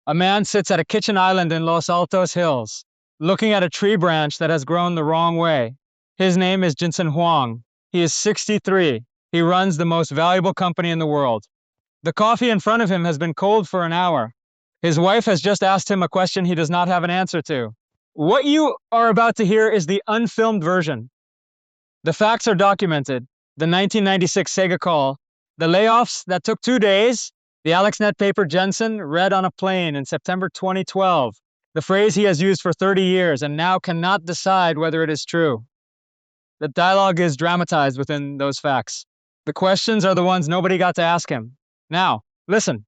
A man sits at a kitchen island in Los Altos Hills, looking at a tree branch that has grown the wrong way. His name is Jensen Huang. He is 63. He runs the most valuable company in the world. The coffee in front of him has been cold for an hour. His wife has just asked him a question he does not have an answer to. What you are about to hear is the unfilmed version. The facts are documented. The 1996 Sega call, the layoffs that took 2 days, the AlexNet paper Jensen read on a plane in September 2012, the phrase he has used for 30 years and now cannot decide whether it is true. The dialogue is dramatized within those facts. The questions are the ones nobody got to ask him. Now, listen.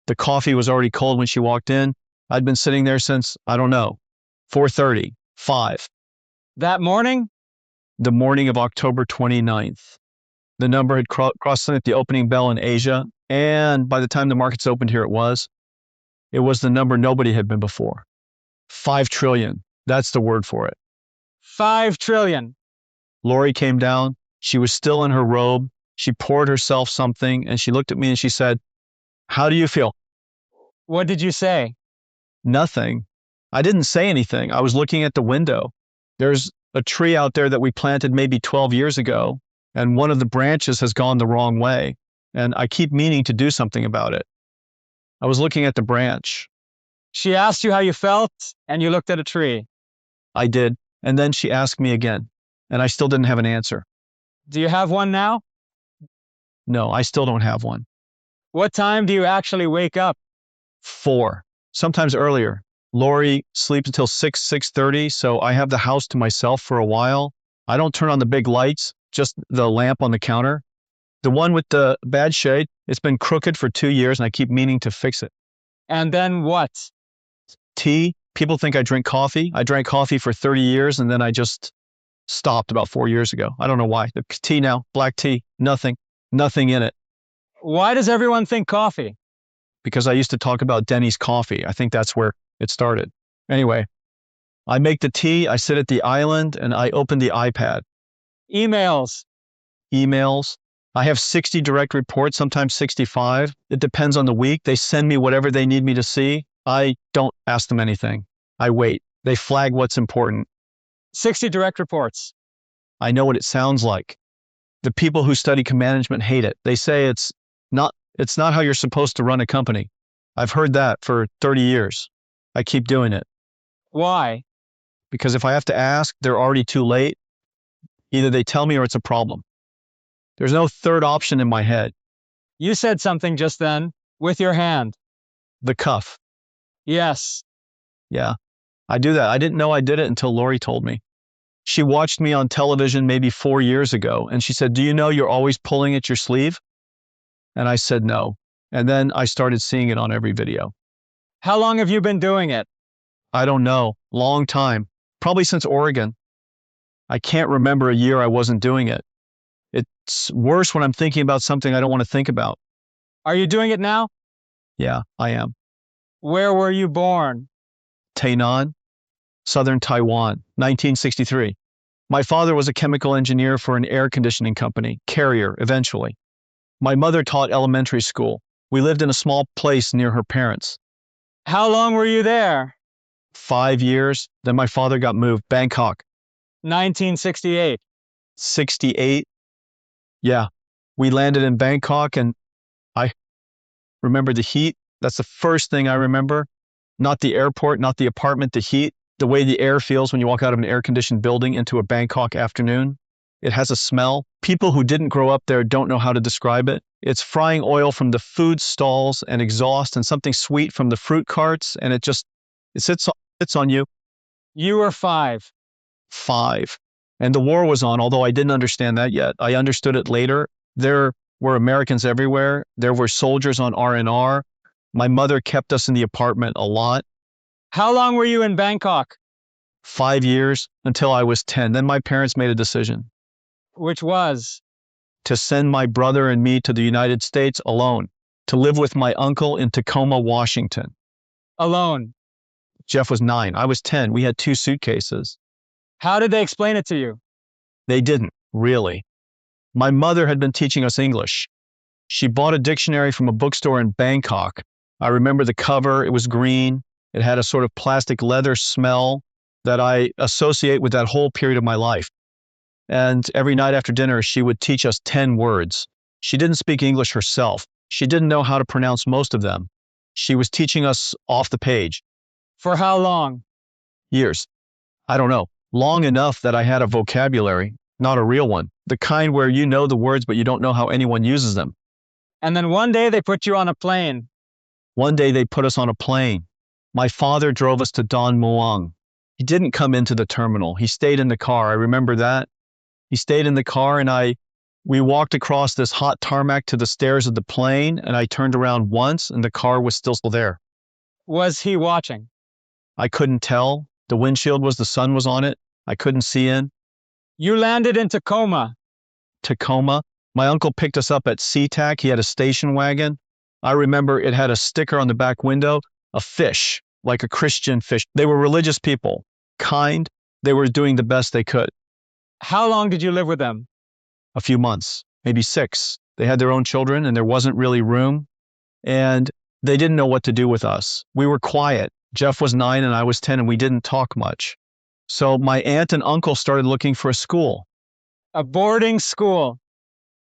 The coffee was already cold when she walked in. I'd been sitting there since, 4:30, 5. That morning? The morning of October 29th. The number had crossed at the opening bell in Asia, and by the time the markets opened here, it was the number nobody had been before. 5 trillion. That's the word for it. 5 trillion. Lori came down. She was still in her robe. She poured herself something, and she looked at me and she said, "How do you feel?" What did you say? Nothing. I didn't say anything. I was looking at the window. There's a tree out there that we planted maybe 12 years ago, and one of the branches has gone the wrong way, and I keep meaning to do something about it. I was looking at the branch. She asked you how you felt, and you looked at a tree. I did, and then she asked me again, and I still didn't have an answer. Do you have one now? No, I still don't have one. What time do you actually wake up? 4, sometimes earlier. Lori sleeps until 6:30, so I have the house to myself for a while. I don't turn on the big lights, just the lamp on the counter. The one with the bad shade, it's been crooked for 2 years and I keep meaning to fix it. And then what? Tea. People think I drink coffee. I drank coffee for 30 years and then I just stopped about 4 years ago. I don't know why. The tea now, black tea, nothing in it. Why does everyone think coffee? Because I used to talk about Denny's coffee. I think that's where it started. Anyway, I make the tea, I sit at the island, and I open the iPad. Emails. I have 60 direct reports, sometimes 65. It depends on the week. They send me whatever they need me to see. I don't ask them anything. I wait. They flag what's important. 60 direct reports. I know what it sounds like. The people who study management hate it. They say it's not how you're supposed to run a company. I've heard that for 30 years. I keep doing it. Why? Because if I have to ask, they're already too late. Either they tell me or it's a problem. There's no third option in my head. You said something just then, with your hand. The cuff. Yes. Yeah, I do that. I didn't know I did it until Lori told me. She watched me on television maybe 4 years ago, and she said, "Do you know you're always pulling at your sleeve?" And I said no. And then I started seeing it on every video. How long have you been doing it? I don't know. Long time. Probably since Oregon. I can't remember a year I wasn't doing it. It's worse when I'm thinking about something I don't want to think about. Are you doing it now? Yeah, I am. Where were you born? Tainan, southern Taiwan, 1963. My father was a chemical engineer for an air conditioning company, Carrier, eventually. My mother taught elementary school. We lived in a small place near her parents. How long were you there? 5 years. Then my father got moved. Bangkok. 1968. 68. Yeah. We landed in Bangkok and I remember the heat. That's the first thing I remember. Not the airport, not the apartment, the heat. The way the air feels when you walk out of an air-conditioned building into a Bangkok afternoon. It has a smell. People who didn't grow up there don't know how to describe it. It's frying oil from the food stalls and exhaust and something sweet from the fruit carts, and it sits on you. You were 5. 5. And the war was on, although I didn't understand that yet. I understood it later. There were Americans everywhere. There were soldiers on R&R. My mother kept us in the apartment a lot. How long were you in Bangkok? 5 years, until I was 10. Then my parents made a decision. Which was? To send my brother and me to the United States alone, to live with my uncle in Tacoma, Washington. Alone. Jeff was 9. I was 10. We had 2 suitcases. How did they explain it to you? They didn't, really. My mother had been teaching us English. She bought a dictionary from a bookstore in Bangkok, I remember the cover. It was green. It had a sort of plastic leather smell that I associate with that whole period of my life. And every night after dinner, she would teach us 10 words. She didn't speak English herself. She didn't know how to pronounce most of them. She was teaching us off the page. For how long? Years. I don't know. Long enough that I had a vocabulary, not a real one. The kind where you know the words, but you don't know how anyone uses them. And then one day they put you on a plane. One day they put us on a plane. My father drove us to Don Muang. He didn't come into the terminal. He stayed in the car. I remember that. He stayed in the car and we walked across this hot tarmac to the stairs of the plane, and I turned around once and the car was still there. Was he watching? I couldn't tell. The windshield the sun was on it. I couldn't see in. You landed in Tacoma. Tacoma. My uncle picked us up at SeaTac. He had a station wagon. I remember it had a sticker on the back window, a fish, like a Christian fish. They were religious people, kind. They were doing the best they could. How long did you live with them? A few months, maybe 6. They had their own children and there wasn't really room. And they didn't know what to do with us. We were quiet. Jeff was 9 and I was 10 and we didn't talk much. So my aunt and uncle started looking for a school. A boarding school.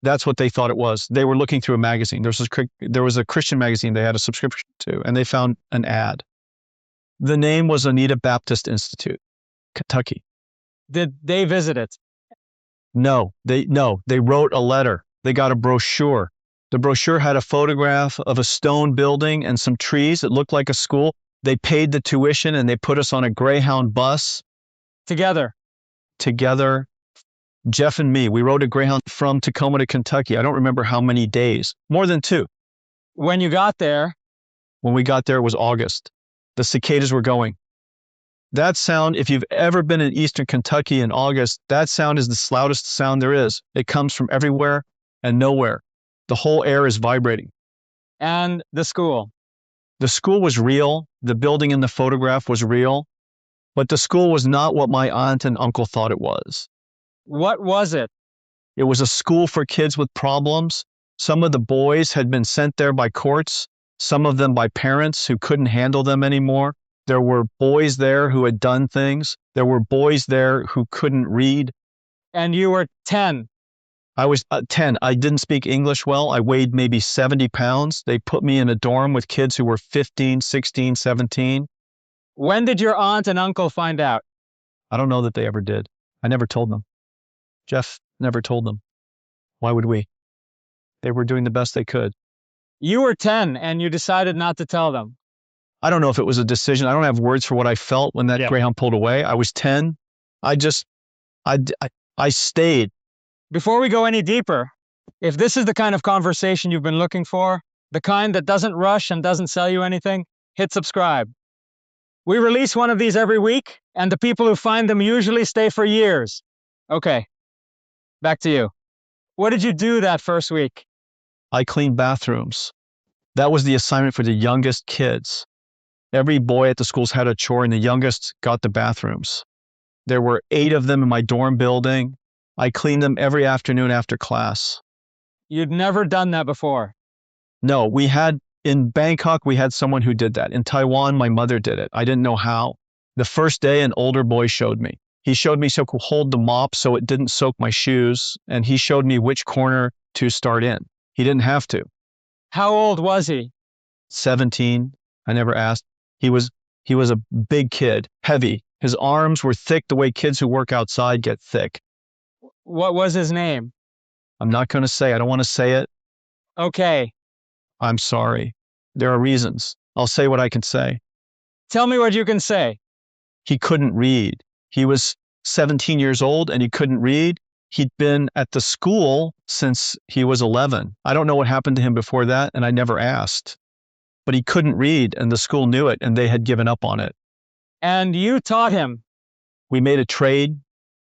That's what they thought it was. They were looking through a magazine. There was a Christian magazine they had a subscription to, and they found an ad. The name was Anita Baptist Institute, Kentucky. Did they visit it? No, they wrote a letter. They got a brochure. The brochure had a photograph of a stone building and some trees. It looked like a school. They paid the tuition and they put us on a Greyhound bus. Together. Jeff and me, we rode a Greyhound from Tacoma to Kentucky. I don't remember how many days. More than 2. When you got there? When we got there, it was August. The cicadas were going. That sound, if you've ever been in eastern Kentucky in August, that sound is the loudest sound there is. It comes from everywhere and nowhere. The whole air is vibrating. And the school? The school was real. The building in the photograph was real. But the school was not what my aunt and uncle thought it was. What was it? It was a school for kids with problems. Some of the boys had been sent there by courts, some of them by parents who couldn't handle them anymore. There were boys there who had done things. There were boys there who couldn't read. And you were 10. I was 10. I didn't speak English well. I weighed maybe 70 pounds. They put me in a dorm with kids who were 15, 16, 17. When did your aunt and uncle find out? I don't know that they ever did. I never told them. Jeff never told them. Why would we? They were doing the best they could. You were 10 and you decided not to tell them. I don't know if it was a decision. I don't have words for what I felt when that Greyhound pulled away. I was 10. I stayed. Before we go any deeper, if this is the kind of conversation you've been looking for, the kind that doesn't rush and doesn't sell you anything, hit subscribe. We release one of these every week, and the people who find them usually stay for years. Okay, back to you. What did you do that first week? I cleaned bathrooms. That was the assignment for the youngest kids. Every boy at the schools had a chore, and the youngest got the bathrooms. There were 8 of them in my dorm building. I cleaned them every afternoon after class. You'd never done that before? No, in Bangkok, we had someone who did that. In Taiwan, my mother did it. I didn't know how. The first day, an older boy showed me. He showed me so I could hold the mop so it didn't soak my shoes, and he showed me which corner to start in. He didn't have to. How old was he? 17. I never asked. He was a big kid, heavy. His arms were thick the way kids who work outside get thick. What was his name? I'm not going to say. I don't want to say it. Okay. I'm sorry. There are reasons. I'll say what I can say. Tell me what you can say. He couldn't read. He was 17 years old and he couldn't read. He'd been at the school since he was 11. I don't know what happened to him before that, and I never asked. But he couldn't read, and the school knew it, and they had given up on it. And you taught him? We made a trade.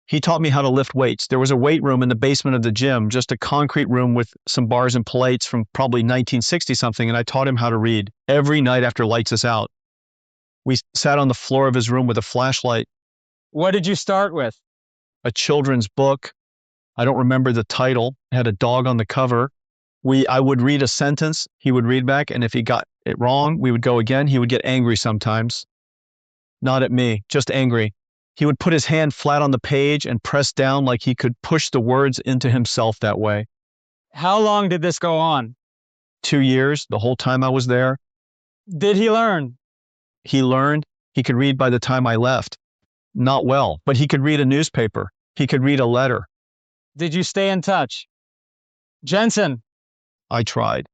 He taught me how to lift weights. There was a weight room in the basement of the gym, just a concrete room with some bars and plates from probably 1960-something, and I taught him how to read every night after lights us out. We sat on the floor of his room with a flashlight. What did you start with? A children's book. I don't remember the title. It had a dog on the cover. I would read a sentence, he would read back, and if he got it wrong. We would go again. He would get angry sometimes. Not at me, just angry. He would put his hand flat on the page and press down like he could push the words into himself that way. How long did this go on? 2 years, the whole time I was there. Did he learn? He learned. He could read by the time I left. Not well, but he could read a newspaper. He could read a letter. Did you stay in touch? Jensen. I tried.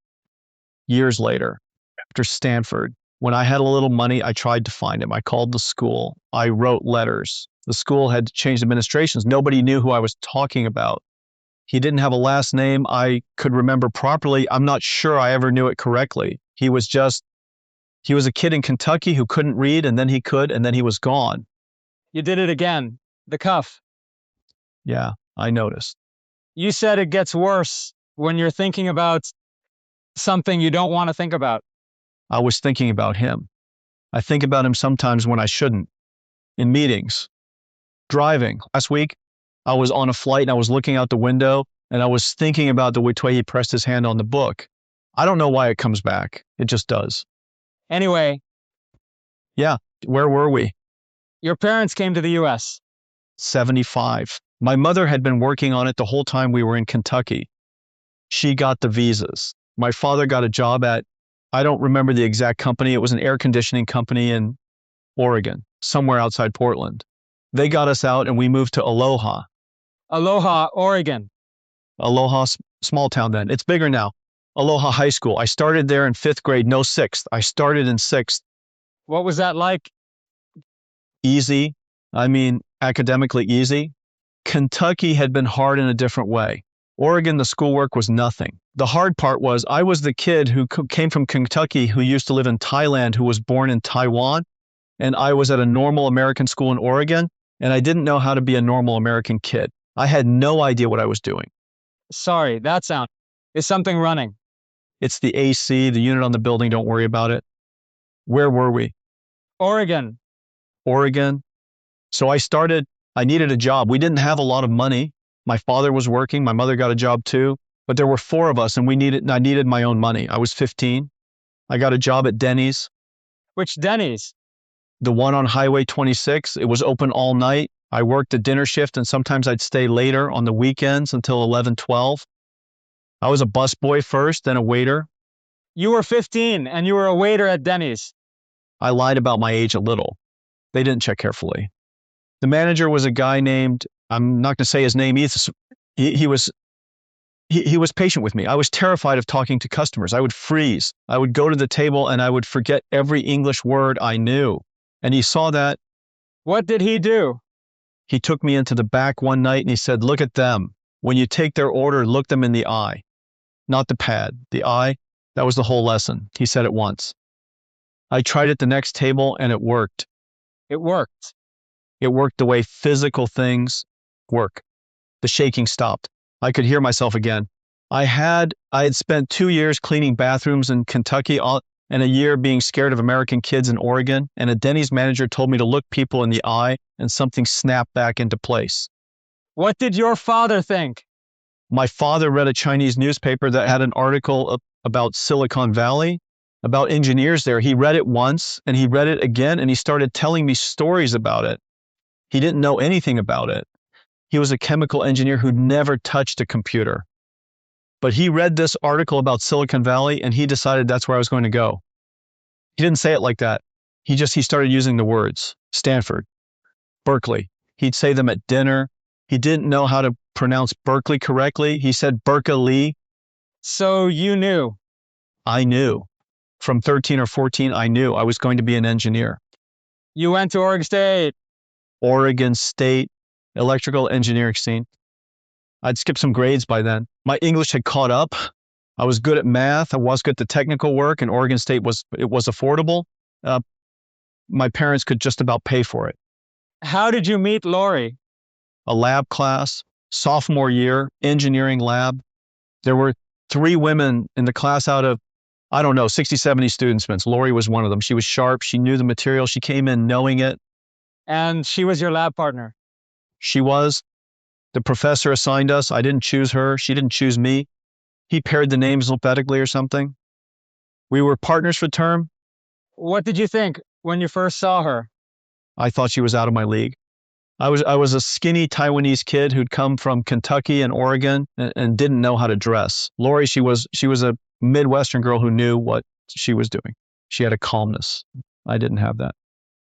Years later, after Stanford, when I had a little money, I tried to find him. I called the school. I wrote letters. The school had changed administrations. Nobody knew who I was talking about. He didn't have a last name I could remember properly. I'm not sure I ever knew it correctly. He was a kid in Kentucky who couldn't read, and then he could, and then he was gone. You did it again. The cuff. Yeah, I noticed. You said it gets worse when you're thinking about something you don't want to think about. I was thinking about him. I think about him sometimes when I shouldn't. In meetings. Driving. Last week, I was on a flight and I was looking out the window and I was thinking about the way he pressed his hand on the book. I don't know why it comes back. It just does. Anyway. Yeah, where were we? Your parents came to the U.S. 75. My mother had been working on it the whole time we were in Kentucky. She got the visas. My father got a job at, I don't remember the exact company. It was an air conditioning company in Oregon, somewhere outside Portland. They got us out and we moved to Aloha. Aloha, Oregon. Aloha, small town then. It's bigger now. Aloha High School. I started there in 5th grade, no 6th. I started in 6th. What was that like? Easy. I mean, academically easy. Kentucky had been hard in a different way. Oregon, the schoolwork was nothing. The hard part was I was the kid who came from Kentucky who used to live in Thailand, who was born in Taiwan, and I was at a normal American school in Oregon, and I didn't know how to be a normal American kid. I had no idea what I was doing. Sorry, that sound. Is something running? It's the AC, the unit on the building, don't worry about it. Where were we? Oregon. Oregon. So I needed a job. We didn't have a lot of money. My father was working, my mother got a job too, but there were 4 of us and I needed my own money. I was 15. I got a job at Denny's. Which Denny's? The one on Highway 26. It was open all night. I worked a dinner shift and sometimes I'd stay later on the weekends until 11, 12. I was a busboy first, then a waiter. You were 15 and you were a waiter at Denny's. I lied about my age a little. They didn't check carefully. The manager was a guy named, I'm not going to say his name either. He was patient with me. I was terrified of talking to customers. I would freeze. I would go to the table and I would forget every English word I knew. And he saw that. What did he do? He took me into the back one night and he said, look at them. When you take their order, look them in the eye. Not the pad, the eye. That was the whole lesson. He said it once. I tried it the next table and it worked. It worked. It worked the way physical things work. The shaking stopped. I could hear myself again. I had spent 2 years cleaning bathrooms in Kentucky and a year being scared of American kids in Oregon, and a Denny's manager told me to look people in the eye and something snapped back into place. What did your father think? My father read a Chinese newspaper that had an article about Silicon Valley, about engineers there. He read it once and he read it again and he started telling me stories about it. He didn't know anything about it. He was a chemical engineer who'd never touched a computer. But he read this article about Silicon Valley and he decided that's where I was going to go. He didn't say it like that. He started using the words. Stanford, Berkeley. He'd say them at dinner. He didn't know how to pronounce Berkeley correctly. He said Berkeley. So you knew? I knew. From 13 or 14, I knew I was going to be an engineer. You went to Oregon State. Oregon State, electrical engineering scene. I'd skipped some grades by then. My English had caught up. I was good at math. I was good at the technical work, and Oregon State was affordable. My parents could just about pay for it. How did you meet Lori? A lab class, sophomore year, engineering lab. There were 3 women in the class out of, 60, 70 students. Lori was one of them. She was sharp. She knew the material. She came in knowing it. And she was your lab partner? She was. The professor assigned us. I didn't choose her. She didn't choose me. He paired the names alphabetically or something. We were partners for the term. What did you think when you first saw her? I thought she was out of my league. I was a skinny Taiwanese kid who'd come from Kentucky and Oregon and didn't know how to dress. Lori, she was a Midwestern girl who knew what she was doing. She had a calmness. I didn't have that.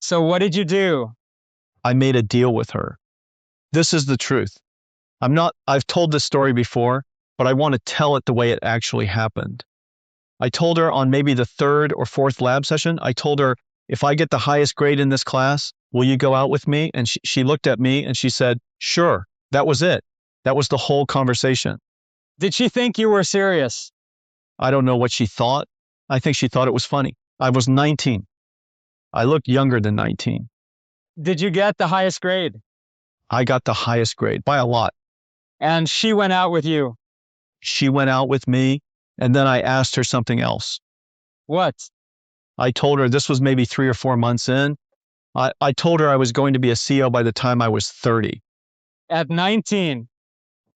So what did you do? I made a deal with her. This is the truth. I've told this story before, but I want to tell it the way it actually happened. I told her on maybe the third or fourth lab session, I told her, if I get the highest grade in this class, will you go out with me? And she looked at me and she said, sure. That was it. That was the whole conversation. Did she think you were serious? I don't know what she thought. I think she thought it was funny. I was 19. I looked younger than 19. Did you get the highest grade? I got the highest grade by a lot. And she went out with you? She went out with me, and then I asked her something else. What? I told her, this was maybe 3 or 4 months in. I told her I was going to be a CEO by the time I was 30. At 19?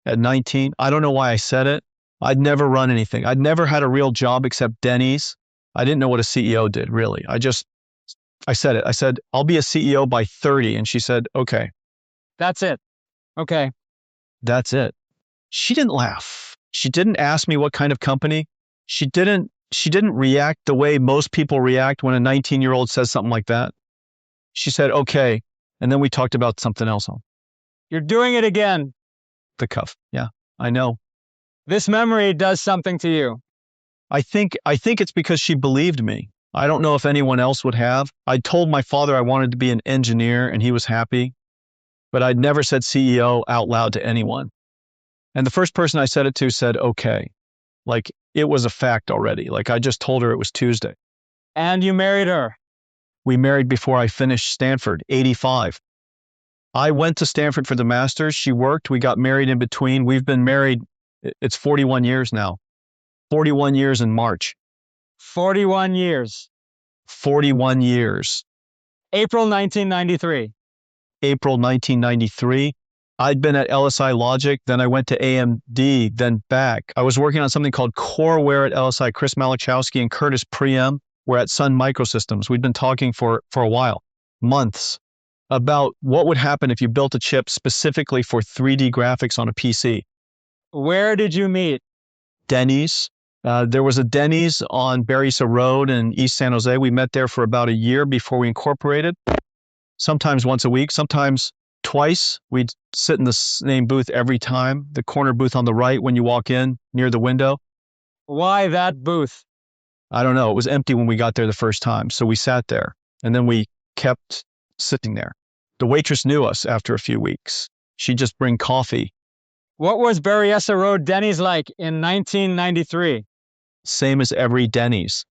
At 19, I don't know why I said it. I'd never run anything. I'd never had a real job except Denny's. I didn't know what a CEO did, really. I said it. I said, I'll be a CEO by 30. And she said, okay. That's it. Okay. That's it. She didn't laugh. She didn't ask me what kind of company. She didn't react the way most people react when a 19-year-old says something like that. She said, okay. And then we talked about something else. You're doing it again. The cuff. Yeah, I know. This memory does something to you. I think it's because she believed me. I don't know if anyone else would have. I told my father I wanted to be an engineer and he was happy, but I'd never said CEO out loud to anyone. And the first person I said it to said, okay. Like it was a fact already. Like I just told her it was Tuesday. And you married her? We married before I finished Stanford, 85. I went to Stanford for the master's. She worked. We got married in between. We've been married, it's 41 years now. 41 years in March. 41 years. 41 years. April 1993. April 1993. I'd been at LSI Logic, then I went to AMD, then back. I was working on something called Coreware at LSI. Chris Malachowsky and Curtis Priem were at Sun Microsystems. We'd been talking for a while, months, about what would happen if you built a chip specifically for 3D graphics on a PC. Where did you meet? Denny's. There was a Denny's on Berryessa Road in East San Jose. We met there for about a year before we incorporated. Sometimes once a week, sometimes twice. We'd sit in the same booth every time, the corner booth on the right when you walk in near the window. Why that booth? I don't know. It was empty when we got there the first time. So we sat there and then we kept sitting there. The waitress knew us after a few weeks. She'd just bring coffee. What was Berryessa Road Denny's like in 1993? Same as every Denny's.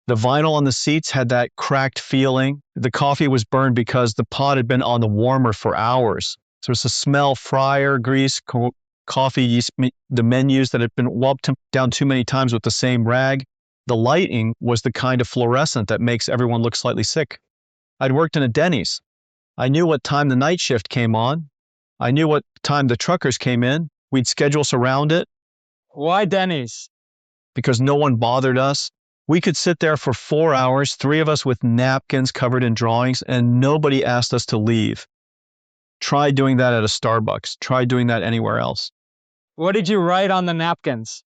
The vinyl on the seats had that cracked feeling. The coffee was burned because the pot had been on the warmer for hours. So it was a smell, fryer, grease, coffee yeast, the menus that had been wiped down too many times with the same rag. The lighting was the kind of fluorescent that makes everyone look slightly sick. I'd worked in a Denny's. I knew what time the night shift came on. I knew what time the truckers came in. We'd schedules around it. Why Denny's? Because no one bothered us. We could sit there for 4 hours, 3 of us with napkins covered in drawings, and nobody asked us to leave. Try doing that at a Starbucks. Try doing that anywhere else. What did you write on the napkins?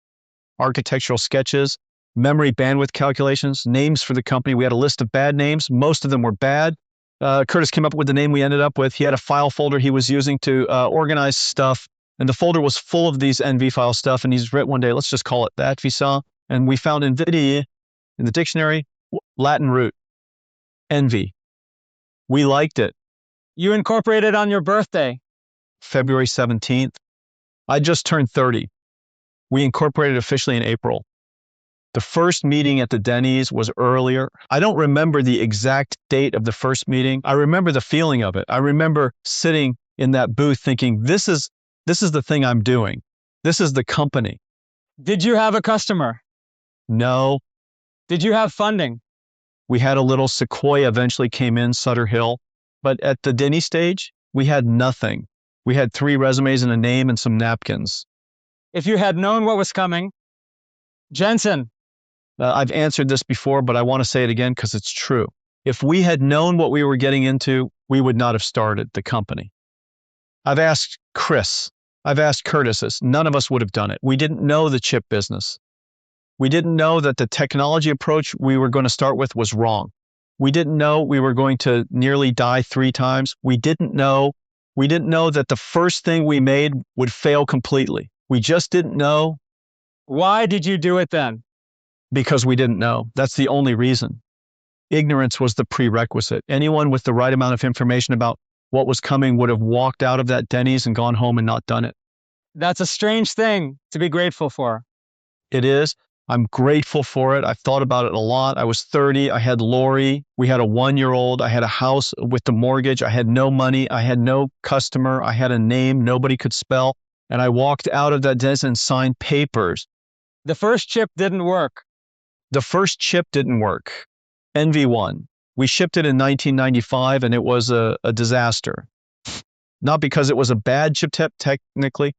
Architectural sketches, memory bandwidth calculations, names for the company. We had a list of bad names. Most of them were bad. Curtis came up with the name we ended up with. He had a file folder he was using to organize stuff, and the folder was full of these NV file stuff, and he's written one day, let's just call it that, Visa. And we found NVIDIA in the dictionary, Latin root, envy. We liked it. You incorporated on your birthday. February 17th. I just turned 30. We incorporated officially in April. The first meeting at the Denny's was earlier. I don't remember the exact date of the first meeting. I remember the feeling of it. I remember sitting in that booth thinking, this is the thing I'm doing. This is the company. Did you have a customer? No. Did you have funding? We had a little Sequoia eventually came in, Sutter Hill. But at the Denny stage, we had nothing. We had 3 resumes and a name and some napkins. If you had known what was coming, Jensen. I've answered this before, but I want to say it again because it's true. If we had known what we were getting into, we would not have started the company. I've asked Chris, I've asked Curtis, none of us would have done it. We didn't know the chip business. We didn't know that the technology approach we were going to start with was wrong. We didn't know we were going to nearly die 3 times. We didn't know that the first thing we made would fail completely. We just didn't know. Why did you do it then? Because we didn't know. That's the only reason. Ignorance was the prerequisite. Anyone with the right amount of information about what was coming would have walked out of that Denny's and gone home and not done it. That's a strange thing to be grateful for. It is. I'm grateful for it. I've thought about it a lot. I was 30. I had Lori. We had a 1-year-old. I had a house with the mortgage. I had no money. I had no customer. I had a name nobody could spell. And I walked out of that Denny's and signed papers. The first chip didn't work. The first chip didn't work. NV1. We shipped it in 1995 and it was a disaster. Not because it was a bad chip technically,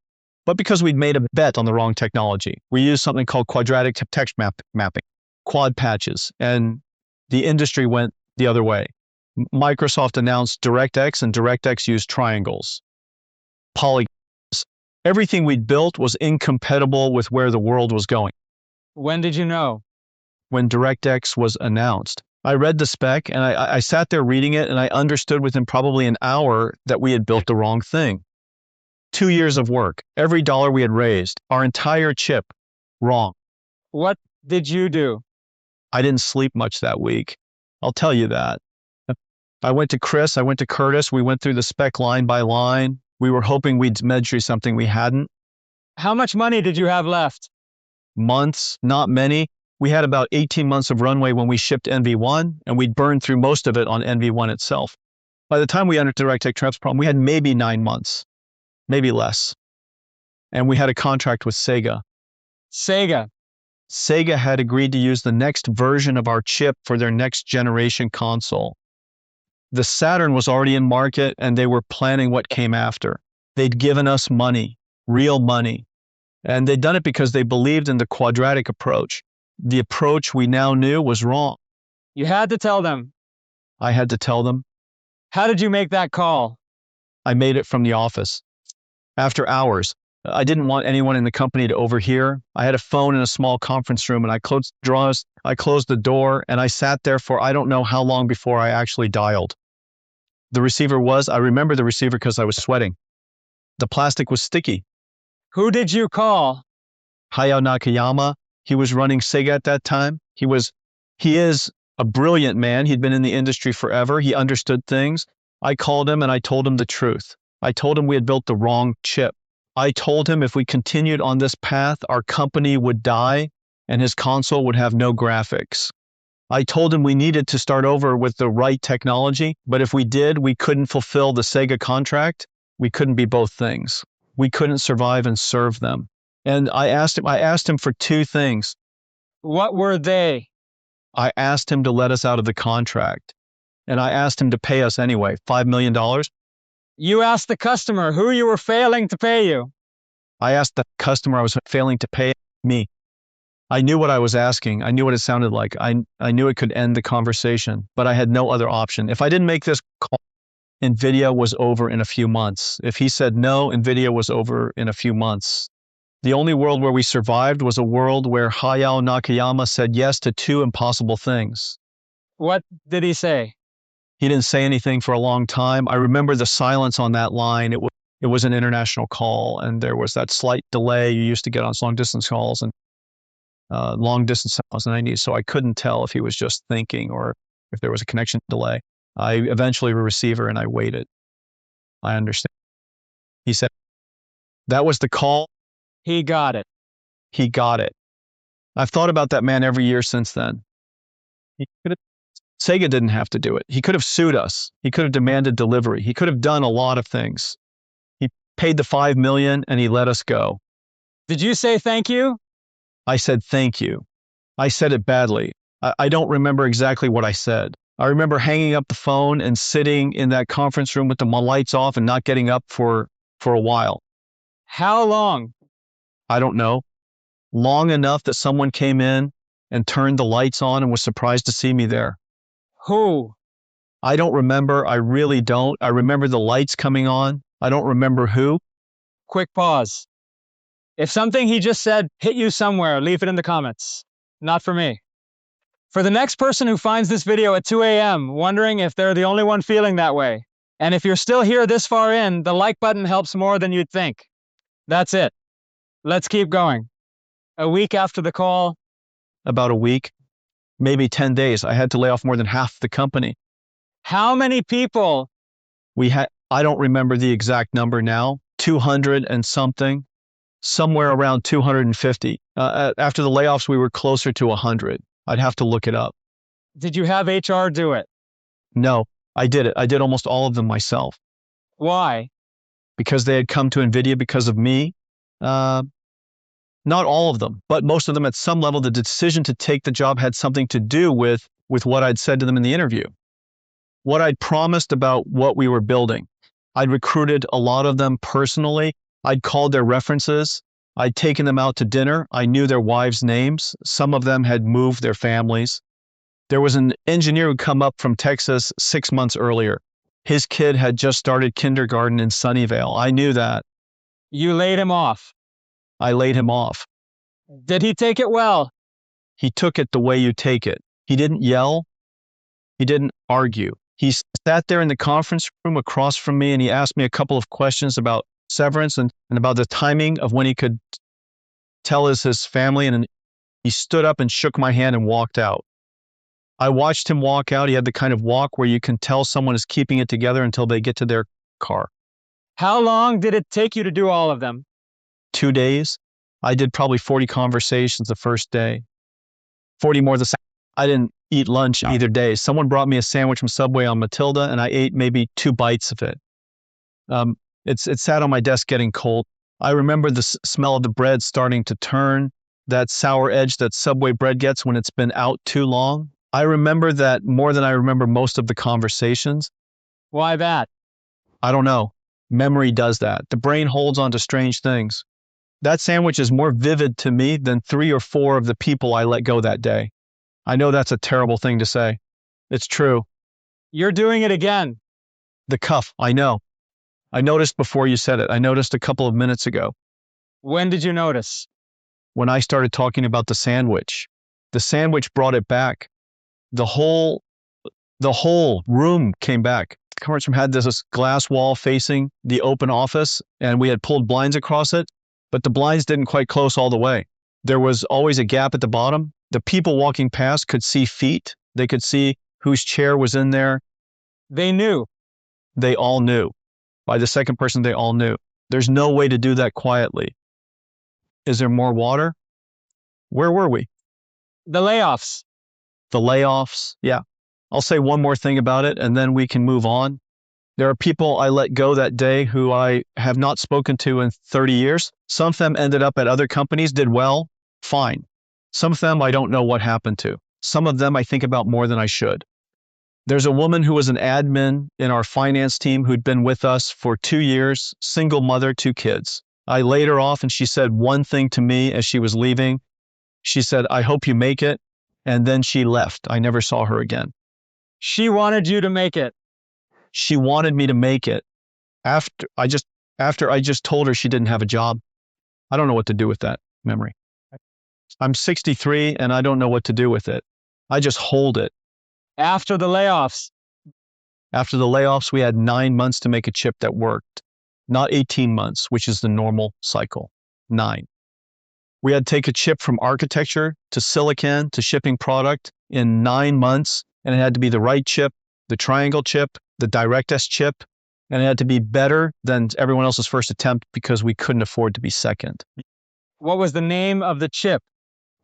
but because we'd made a bet on the wrong technology. We used something called quadratic text mapping, quad patches, and the industry went the other way. Microsoft announced DirectX, and DirectX used triangles, polygons. Everything we'd built was incompatible with where the world was going. When did you know? When DirectX was announced. I read the spec, and I sat there reading it, and I understood within probably an hour that we had built the wrong thing. 2 years of work, every dollar we had raised, our entire chip, wrong. What did you do? I didn't sleep much that week. I'll tell you that. I went to Chris, I went to Curtis, we went through the spec line by line. We were hoping we'd measure something we hadn't. How much money did you have left? Months, not many. We had about 18 months of runway when we shipped NV1, and we'd burned through most of it on NV1 itself. By the time we entered DirectX Traps problem, we had maybe 9 months. Maybe less. And we had a contract with Sega. Sega. Sega had agreed to use the next version of our chip for their next generation console. The Saturn was already in market and they were planning what came after. They'd given us money, real money. And they'd done it because they believed in the quadratic approach. The approach we now knew was wrong. You had to tell them. I had to tell them. How did you make that call? I made it from the office. After hours, I didn't want anyone in the company to overhear. I had a phone in a small conference room and I closed the door and I sat there for I don't know how long before I actually dialed. I remember the receiver because I was sweating. The plastic was sticky. Who did you call? Hayao Nakayama. He was running Sega at that time. He is a brilliant man. He'd been in the industry forever. He understood things. I called him and I told him the truth. I told him we had built the wrong chip. I told him if we continued on this path, our company would die and his console would have no graphics. I told him we needed to start over with the right technology, but if we did, we couldn't fulfill the Sega contract. We couldn't be both things. We couldn't survive and serve them. And I asked him for 2 things. What were they? I asked him to let us out of the contract. And I asked him to pay us anyway, $5 million. You asked the customer who you were failing to pay you. I asked the customer I was failing to pay me. I knew what I was asking. I knew what it sounded like. I knew it could end the conversation, but I had no other option. If I didn't make this call, NVIDIA was over in a few months. If he said no, NVIDIA was over in a few months. The only world where we survived was a world where Hayao Nakayama said yes to 2 impossible things. What did he say? He didn't say anything for a long time. I remember the silence on that line. It was an international call, and there was that slight delay you used to get on long distance calls and long distance calls in the 90s. So I couldn't tell if he was just thinking or if there was a connection delay. I eventually a receiver and I waited. I understand. He said, that was the call. He got it. He got it. I've thought about that man every year since then. Sega didn't have to do it. He could have sued us. He could have demanded delivery. He could have done a lot of things. He paid the $5 million and he let us go. Did you say thank you? I said thank you. I said it badly. I don't remember exactly what I said. I remember hanging up the phone and sitting in that conference room with the lights off and not getting up for a while. How long? I don't know. Long enough that someone came in and turned the lights on and was surprised to see me there. Who? I don't remember. I really don't. I remember the lights coming on. I don't remember who. Quick pause. If something he just said hit you somewhere, leave it in the comments. Not for me. For the next person who finds this video at 2 a.m. wondering if they're the only one feeling that way, and if you're still here this far in, the like button helps more than you'd think. That's it. Let's keep going. A week after the call. About a week, maybe 10 days. I had to lay off more than half the company. How many people? I don't remember the exact number now, 200 and something, somewhere around 250. After the layoffs, we were closer to 100. I'd have to look it up. Did you have HR do it? No, I did it. I did almost all of them myself. Why? Because they had come to NVIDIA because of me. Not all of them, but most of them at some level, the decision to take the job had something to do with what I'd said to them in the interview. What I'd promised about what we were building. I'd recruited a lot of them personally. I'd called their references. I'd taken them out to dinner. I knew their wives' names. Some of them had moved their families. There was an engineer who'd come up from Texas 6 months earlier. His kid had just started kindergarten in Sunnyvale. I knew that. You laid him off. I laid him off. Did he take it well? He took it the way you take it. He didn't yell. He didn't argue. He sat there in the conference room across from me and he asked me a couple of questions about severance and about the timing of when he could tell his family. And he stood up and shook my hand and walked out. I watched him walk out. He had the kind of walk where you can tell someone is keeping it together until they get to their car. How long did it take you to do all of them? 2 days. I did probably 40 conversations the first day. 40 more the second. I didn't eat lunch either day. Someone brought me a sandwich from Subway on Matilda, and I ate maybe 2 bites of it. It sat on my desk getting cold. I remember the smell of the bread starting to turn, that sour edge that Subway bread gets when it's been out too long. I remember that more than I remember most of the conversations. Why that? I don't know. Memory does that. The brain holds on to strange things. That sandwich is more vivid to me than 3 or 4 of the people I let go that day. I know that's a terrible thing to say. It's true. You're doing it again. The cuff, I know. I noticed before you said it. I noticed a couple of minutes ago. When did you notice? When I started talking about the sandwich. The sandwich brought it back. The whole room came back. The conference room had this glass wall facing the open office, and we had pulled blinds across it, but the blinds didn't quite close all the way. There was always a gap at the bottom. The people walking past could see feet. They could see whose chair was in there. They knew. They all knew. By the second person, they all knew. There's no way to do that quietly. Is there more water? Where were we? The layoffs. The layoffs. Yeah. I'll say one more thing about it, and then we can move on. There are people I let go that day who I have not spoken to in 30 years. Some of them ended up at other companies, did well, fine. Some of them I don't know what happened to. Some of them I think about more than I should. There's a woman who was an admin in our finance team who'd been with us for 2 years, single mother, 2 kids. I laid her off and she said one thing to me as she was leaving. She said, "I hope you make it." And then she left. I never saw her again. She wanted you to make it. She wanted me to make it after I just told her she didn't have a job. I don't know what to do with that memory. I'm 63 and I don't know what to do with it. I just hold it. After the layoffs. After the layoffs, we had 9 months to make a chip that worked. Not 18 months, which is the normal cycle. 9. We had to take a chip from architecture to silicon to shipping product in 9 months, and it had to be the right chip, the triangle chip, the DirectX chip, and it had to be better than everyone else's first attempt because we couldn't afford to be second. What was the name of the chip?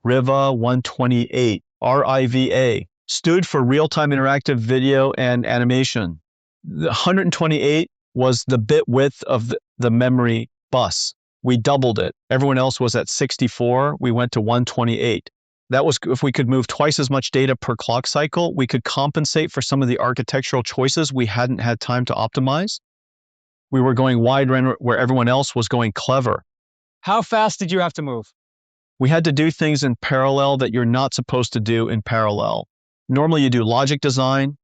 RIVA 128, RIVA, stood for Real-Time Interactive Video and Animation. The 128 was the bit width of the memory bus. We doubled it. Everyone else was at 64. We went to 128. That was if we could move twice as much data per clock cycle, we could compensate for some of the architectural choices we hadn't had time to optimize. We were going wide run where everyone else was going clever. How fast did you have to move? We had to do things in parallel that you're not supposed to do in parallel. Normally you do logic design,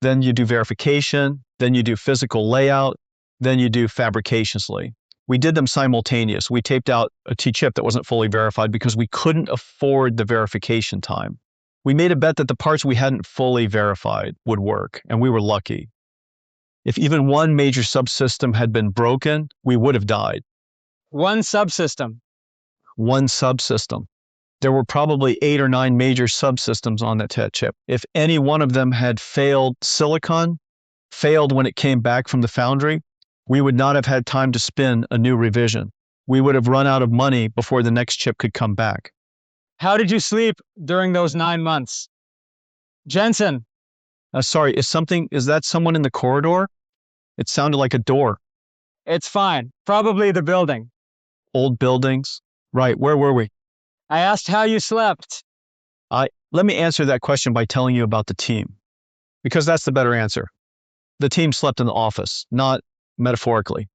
then you do verification, then you do physical layout, then you do fabricatiously. We did them simultaneous. We taped out a T-chip that wasn't fully verified because we couldn't afford the verification time. We made a bet that the parts we hadn't fully verified would work, and we were lucky. If even one major subsystem had been broken, we would have died. One subsystem. One subsystem. There were probably 8 or 9 major subsystems on that chip. If any one of them had failed silicon, failed when it came back from the foundry, we would not have had time to spin a new revision. We would have run out of money before the next chip could come back. How did you sleep during those 9 months? Jensen. Sorry, is that someone in the corridor? It sounded like a door. It's fine. Probably the building. Old buildings. Right, where were we? I asked how you slept. Let me answer that question by telling you about the team, because that's the better answer. The team slept in the office, not metaphorically.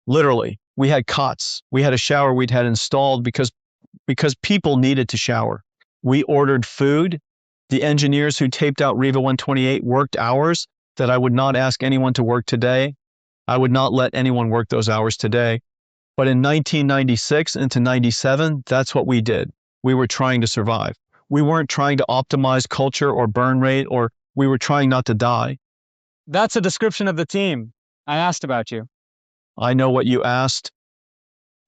Literally, we had cots. We had a shower we'd had installed because people needed to shower. We ordered food. The engineers who taped out Riva 128 worked hours that I would not ask anyone to work today. I would not let anyone work those hours today. But in 1996 into 97, that's what we did. We were trying to survive. We weren't trying to optimize culture or burn rate, or we were trying not to die. That's a description of the team. I asked about you. I know what you asked.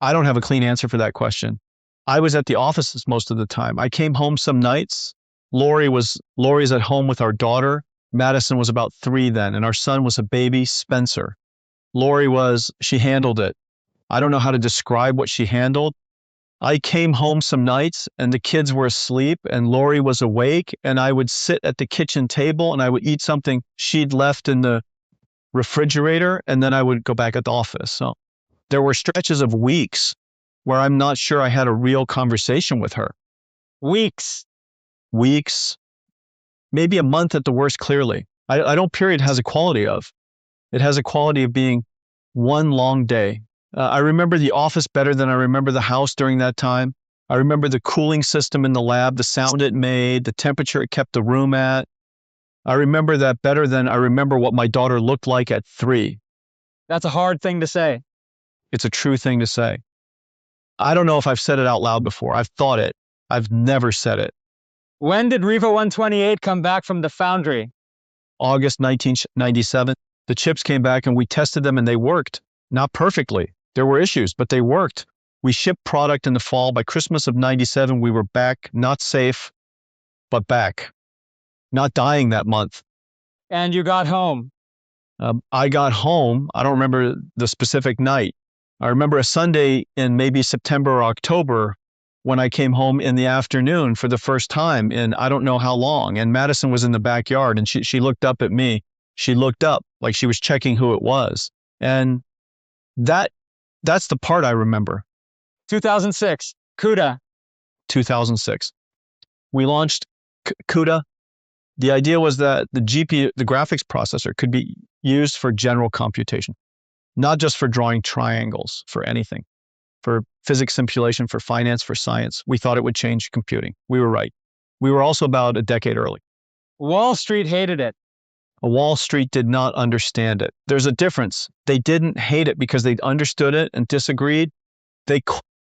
I don't have a clean answer for that question. I was at the offices most of the time. I came home some nights. Lori's at home with our daughter. Madison was about 3 then, and our son was a baby, Spencer. She handled it. I don't know how to describe what she handled. I came home some nights and the kids were asleep and Lori was awake, and I would sit at the kitchen table and I would eat something she'd left in the refrigerator, and then I would go back at the office. So there were stretches of weeks where I'm not sure I had a real conversation with her. Weeks. Maybe a month at the worst, clearly. I don't period has a quality of. It has a quality of being one long day. I remember the office better than I remember the house during that time. I remember the cooling system in the lab, the sound it made, the temperature it kept the room at. I remember that better than I remember what my daughter looked like at 3. That's a hard thing to say. It's a true thing to say. I don't know if I've said it out loud before. I've thought it. I've never said it. When did Riva 128 come back from the foundry? August 1997. The chips came back and we tested them and they worked. Not perfectly. There were issues, but they worked. We shipped product in the fall. By Christmas of 97, we were back, not safe, but back. Not dying that month. And you got home. I got home. I don't remember the specific night. I remember a Sunday in maybe September or October when I came home in the afternoon for the first time in I don't know how long. And Madison was in the backyard and she looked up at me. She looked up like she was checking who it was. And that's the part I remember. 2006, CUDA. 2006. We launched CUDA. The idea was that the GPU, the graphics processor, could be used for general computation, not just for drawing triangles, for anything, for physics simulation, for finance, for science. We thought it would change computing. We were right. We were also about a decade early. Wall Street hated it. Wall Street did not understand it. There's a difference. They didn't hate it because they understood it and disagreed. They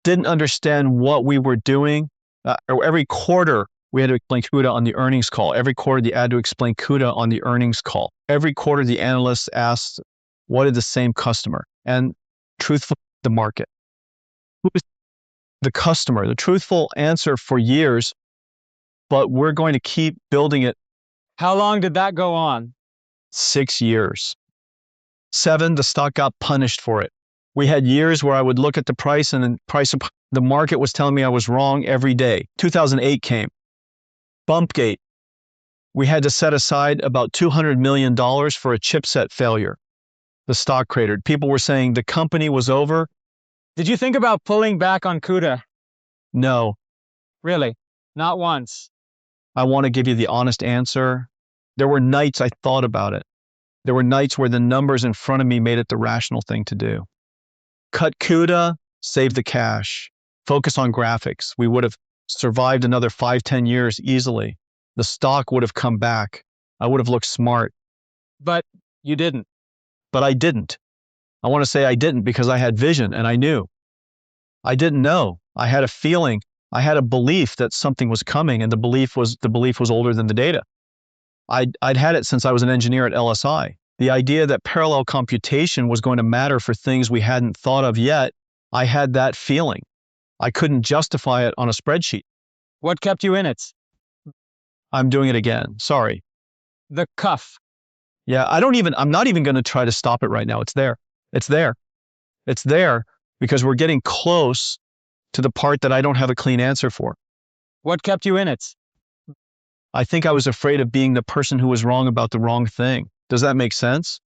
didn't understand what we were doing. Every quarter, we had to explain CUDA on the earnings call. Every quarter, they had to explain CUDA on the earnings call. Every quarter, the analysts asked, what did the same customer? And truthfully, the market. Who is the customer? The truthful answer for years, but we're going to keep building it. How long did that go on? 6 years. 7, the stock got punished for it. We had years where I would look at the price and the market was telling me I was wrong every day. 2008 came. Bumpgate. We had to set aside about $200 million for a chipset failure. The stock cratered. People were saying the company was over. Did you think about pulling back on CUDA? No. Really? Not once? I want to give you the honest answer. There were nights I thought about it. There were nights where the numbers in front of me made it the rational thing to do. Cut CUDA, save the cash. Focus on graphics. We would have survived another 5-10 years easily. The stock would have come back. I would have looked smart. But you didn't. But I didn't. I want to say I didn't because I had vision and I knew. I didn't know. I had a feeling. I had a belief that something was coming, and the belief was older than the data. I'd had it since I was an engineer at LSI. The idea that parallel computation was going to matter for things we hadn't thought of yet, I had that feeling. I couldn't justify it on a spreadsheet. What kept you in it? I'm doing it again. Sorry. The cuff. Yeah, I'm not even going to try to stop it right now. It's there. It's there. It's there because we're getting close to the part that I don't have a clean answer for. What kept you in it? I think I was afraid of being the person who was wrong about the wrong thing. Does that make sense?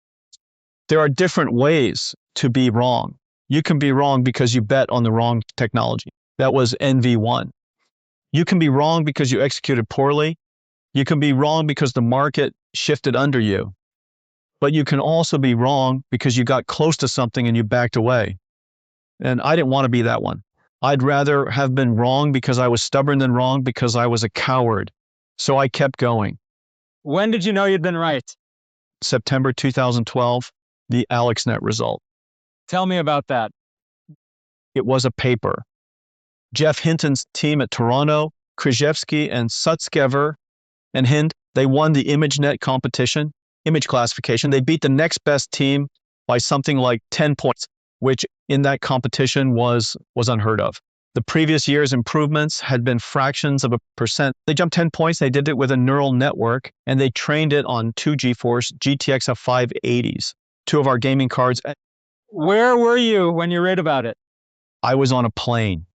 There are different ways to be wrong. You can be wrong because you bet on the wrong technology. That was NV1. You can be wrong because you executed poorly. You can be wrong because the market shifted under you. But you can also be wrong because you got close to something and you backed away. And I didn't want to be that one. I'd rather have been wrong because I was stubborn than wrong because I was a coward. So I kept going. When did you know you'd been right? September 2012, the AlexNet result. Tell me about that. It was a paper. Jeff Hinton's team at Toronto, Krzyzewski and Sutskever and Hind, they won the ImageNet competition, image classification. They beat the next best team by something like 10 points, which in that competition was unheard of. The previous year's improvements had been fractions of a percent. They jumped 10 points. They did it with a neural network, and they trained it on 2 GeForce GTX 580s, 2 of our gaming cards. Where were you when you read about it? I was on a plane,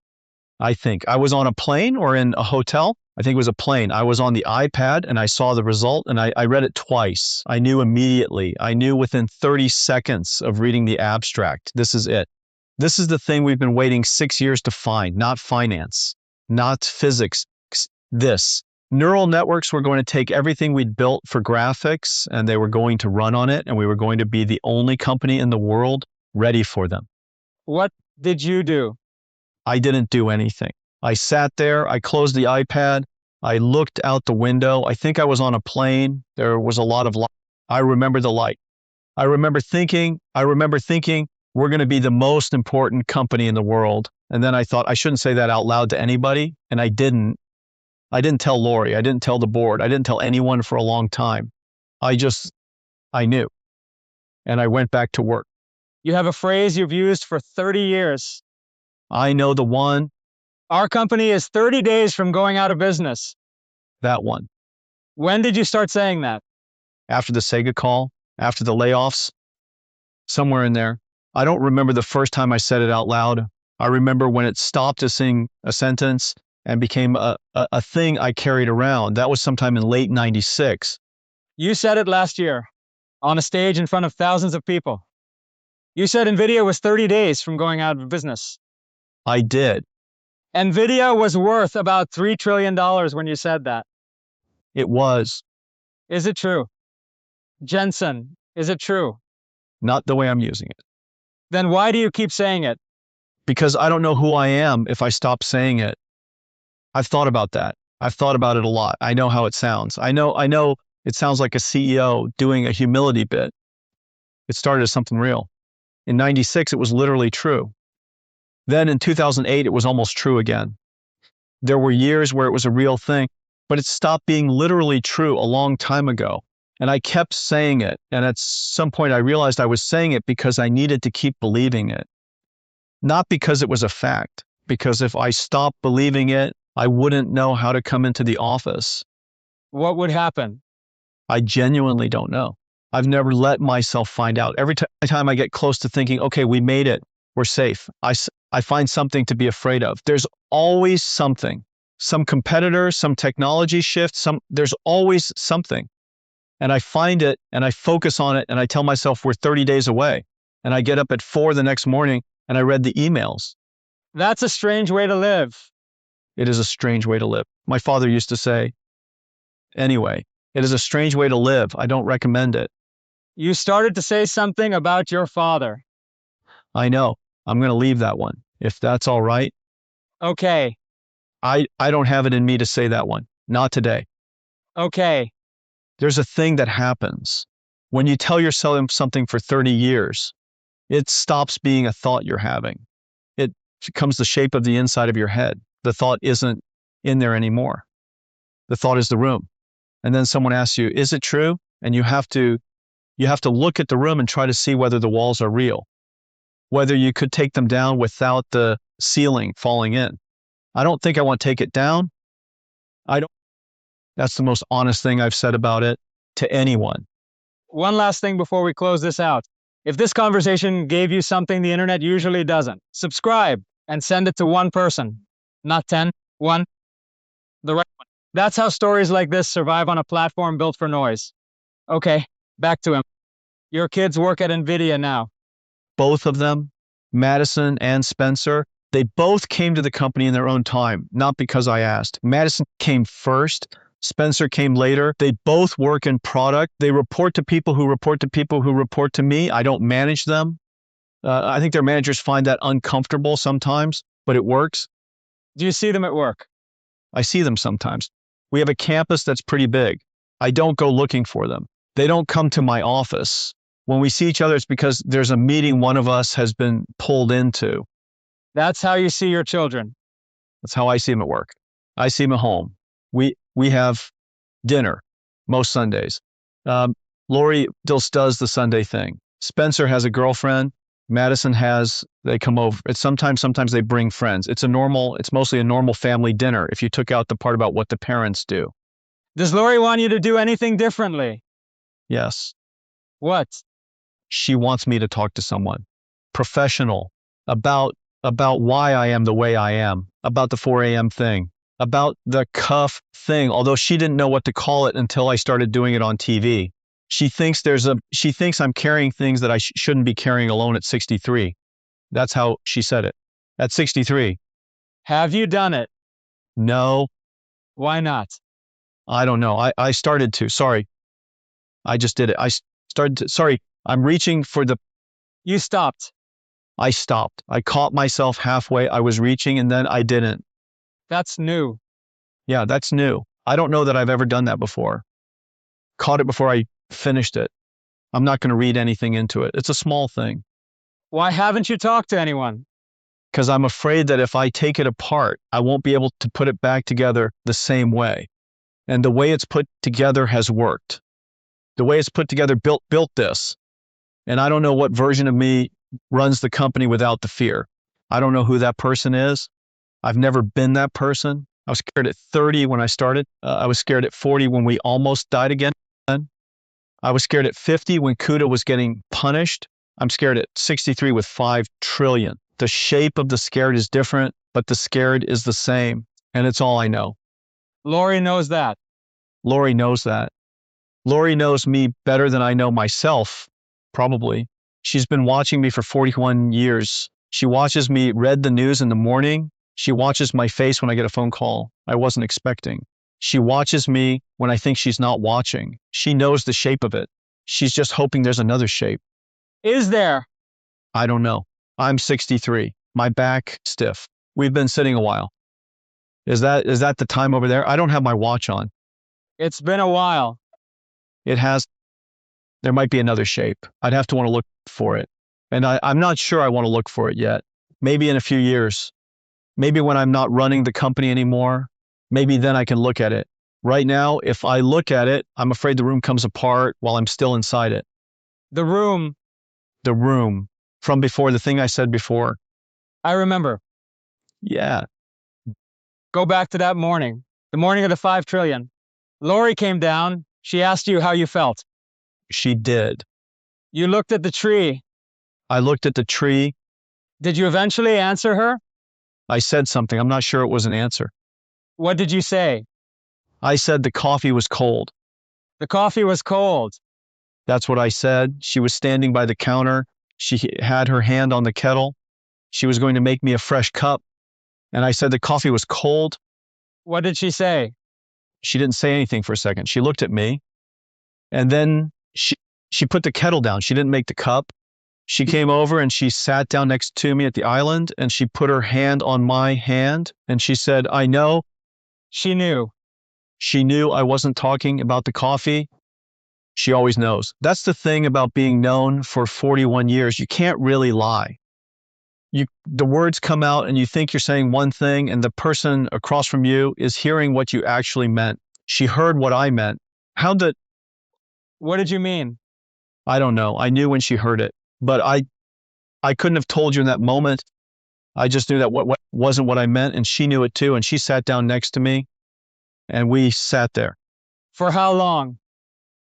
I think. I was on a plane or in a hotel. I think it was a plane. I was on the iPad, and I saw the result, and I read it twice. I knew immediately. I knew within 30 seconds of reading the abstract. This is it. This is the thing we've been waiting 6 years to find, not finance, not physics. This. Neural networks were going to take everything we'd built for graphics, and they were going to run on it, and we were going to be the only company in the world ready for them. What did you do? I didn't do anything. I sat there, I closed the iPad, I looked out the window. I think I was on a plane. There was a lot of light. I remember the light. I remember thinking, we're going to be the most important company in the world. And then I thought I shouldn't say that out loud to anybody. And I didn't. I didn't tell Lori. I didn't tell the board. I didn't tell anyone for a long time. I knew. And I went back to work. You have a phrase you've used for 30 years. I know the one. Our company is 30 days from going out of business. That one. When did you start saying that? After the Sega call, after the layoffs, somewhere in there. I don't remember the first time I said it out loud. I remember when it stopped as saying a sentence and became a thing I carried around. That was sometime in late 96. You said it last year on a stage in front of thousands of people. You said NVIDIA was 30 days from going out of business. I did. NVIDIA was worth about $3 trillion when you said that. It was. Is it true? Jensen, is it true? Not the way I'm using it. Then why do you keep saying it? Because I don't know who I am if I stop saying it. I've thought about that. I've thought about it a lot. I know how it sounds. I know it sounds like a CEO doing a humility bit. It started as something real. In 96, it was literally true. Then in 2008, it was almost true again. There were years where it was a real thing, but it stopped being literally true a long time ago. And I kept saying it. And at some point, I realized I was saying it because I needed to keep believing it. Not because it was a fact, because if I stopped believing it, I wouldn't know how to come into the office. What would happen? I genuinely don't know. I've never let myself find out. Every time I get close to thinking, okay, we made it, we're safe, I find something to be afraid of. There's always something, some competitor, some technology shift, there's always something. And I find it and I focus on it and I tell myself we're 30 days away. And I get up at 4 the next morning and I read the emails. That's a strange way to live. It is a strange way to live. My father used to say, anyway, it is a strange way to live. I don't recommend it. You started to say something about your father. I know. I'm going to leave that one, if that's all right. Okay, I don't have it in me to say that one. Not today. okay. There's a thing that happens when you tell yourself something for 30 years. It stops being a thought you're having. It becomes the shape of the inside of your head. The thought isn't in there anymore. The thought is the room. And then someone asks you, is it true? And you have to look at the room and try to see whether the walls are real, whether you could take them down without the ceiling falling in. I don't think I want to take it down. I don't. That's the most honest thing I've said about it to anyone. One last thing before we close this out. If this conversation gave you something the internet usually doesn't, subscribe and send it to one person. Not 10, one, the right one. That's how stories like this survive on a platform built for noise. Okay, back to him. Your kids work at NVIDIA now. Both of them, Madison and Spencer, they both came to the company in their own time, not because I asked. Madison came first. Spencer came later. They both work in product. They report to people who report to people who report to me. I don't manage them. I think their managers find that uncomfortable sometimes, but it works. Do you see them at work? I see them sometimes. We have a campus that's pretty big. I don't go looking for them. They don't come to my office. When we see each other, it's because there's a meeting one of us has been pulled into. That's how you see your children. That's how I see them at work. I see them at home. We have dinner most Sundays. Lori just does the Sunday thing. Spencer has a girlfriend. Madison they come over. It's sometimes they bring friends. It's mostly a normal family dinner if you took out the part about what the parents do. Does Lori want you to do anything differently? Yes. What? She wants me to talk to someone professional about why I am the way I am, about the 4 a.m. thing, about the cuff thing, although she didn't know what to call it until I started doing it on TV. She thinks I'm carrying things that I shouldn't be carrying alone at 63. That's how she said it. At 63. Have you done it? No. Why not? I don't know. I started to. Sorry. I just did it. I started to. Sorry. I'm reaching for the. You stopped. I stopped. I caught myself halfway. I was reaching and then I didn't. That's new. Yeah, that's new. I don't know that I've ever done that before. Caught it before I finished it. I'm not going to read anything into it. It's a small thing. Why haven't you talked to anyone? Because I'm afraid that if I take it apart, I won't be able to put it back together the same way. And the way it's put together has worked. The way it's put together built this. And I don't know what version of me runs the company without the fear. I don't know who that person is. I've never been that person. I was scared at 30 when I started. I was scared at 40 when we almost died again. I was scared at 50 when CUDA was getting punished. I'm scared at 63 with 5 trillion. The shape of the scared is different, but the scared is the same. And it's all I know. Lori knows that. Lori knows that. Lori knows me better than I know myself, probably. She's been watching me for 41 years. She watches me read the news in the morning. She watches my face when I get a phone call I wasn't expecting. She watches me when I think she's not watching. She knows the shape of it. She's just hoping there's another shape. Is there? I don't know. I'm 63. My back stiff. We've been sitting a while. Is that the time over there? I don't have my watch on. It's been a while. It has. There might be another shape. I'd have to want to look for it. And I'm not sure I want to look for it yet. Maybe in a few years. Maybe when I'm not running the company anymore. Maybe then I can look at it. Right now, if I look at it, I'm afraid the room comes apart while I'm still inside it. The room. The room. From before, the thing I said before. I remember. Yeah. Go back to that morning. The morning of the 5 trillion. Lori came down. She asked you how you felt. She did. You looked at the tree. I looked at the tree. Did you eventually answer her? I said something. I'm not sure it was an answer. What did you say? I said the coffee was cold. The coffee was cold. That's what I said. She was standing by the counter. She had her hand on the kettle. She was going to make me a fresh cup. And I said the coffee was cold. What did she say? She didn't say anything for a second. She looked at me. And then she put the kettle down. She didn't make the cup. She came over and she sat down next to me at the island and she put her hand on my hand and she said, I know. She knew. She knew I wasn't talking about the coffee. She always knows. That's the thing about being known for 41 years. You can't really lie. The words come out and you think you're saying one thing and the person across from you is hearing what you actually meant. She heard what I meant. What did you mean? I don't know. I knew when she heard it, but I couldn't have told you in that moment. I just knew that what wasn't what I meant, and she knew it too, and she sat down next to me, and we sat there. For how long?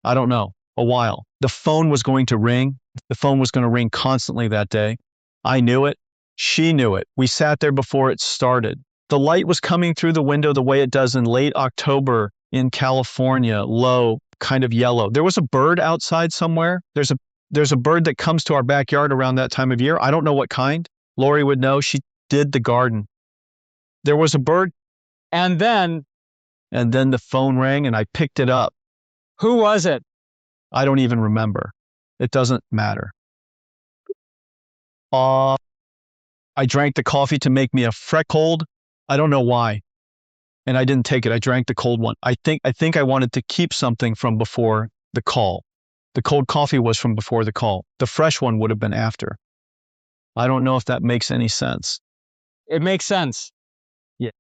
I don't know, a while. The phone was going to ring. The phone was going to ring constantly that day. I knew it. She knew it. We sat there before it started. The light was coming through the window the way it does in late October in California, low, kind of yellow. There was a bird outside somewhere. There's a bird that comes to our backyard around that time of year. I don't know what kind. Lori would know. She did the garden. There was a bird. And then the phone rang and I picked it up. Who was it? I don't even remember. It doesn't matter. I drank the coffee to make me a cold. I don't know why. And I didn't take it. I drank the cold one. I think I wanted to keep something from before the call. The cold coffee was from before the call. The fresh one would have been after. I don't know if that makes any sense. It makes sense. Yeah.